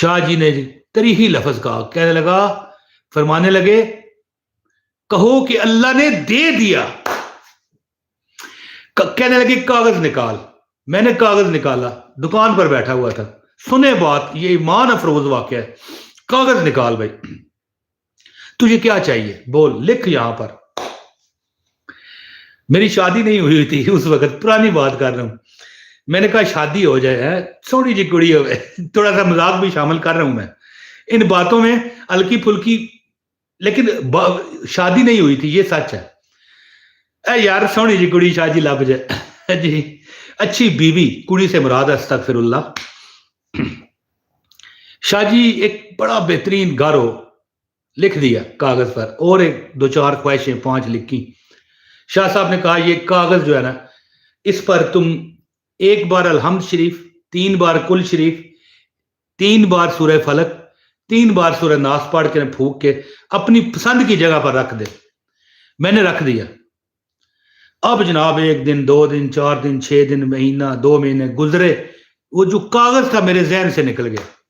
شاہ جی نے تریحی لفظ کہا، کہنے لگا، فرمانے لگے کہو کہ اللہ نے دے دیا. کہنے لگے کاغذ نکال. میں نے کاغذ نکالا، دکان پر بیٹھا ہوا تھا، سنے بات، یہ ایمان افروز واقعہ ہے. کاغذ نکال بھائی، تجھے کیا چاہیے بول، لکھ یہاں پر. میری شادی نہیں ہوئی تھی اس وقت، پرانی بات کر رہا ہوں. میں نے کہا شادی ہو جائے، سونی جی کڑی ہو، تھوڑا سا مذاق بھی شامل کر رہا ہوں میں ان باتوں میں، ہلکی پھلکی، لیکن شادی نہیں ہوئی تھی، یہ سچ ہے. اے یار سونی جی کڑی شاہ جی لب جائے جی، اچھی بیوی، کڑی سے مراد استغفر اللہ. شاہ جی ایک بڑا بہترین گھر ہو، لکھ دیا کاغذ پر، اور ایک دو چار خواہشیں 5 لکھی. شاہ صاحب نے کہا یہ کاغذ جو ہے نا، اس پر تم 1 بار الحمد شریف، 3 بار کل شریف، 3 بار سورہ فلق، 3 بار سورہ ناس پڑھ کے پھونک کے اپنی پسند کی جگہ پر رکھ دے. میں نے رکھ دیا. اب جناب 1 دن، 2 دن، 4 دن، 6 دن، مہینہ، 2 مہینے گزرے، وہ جو کاغذ تھا میرے ذہن سے نکل گیا.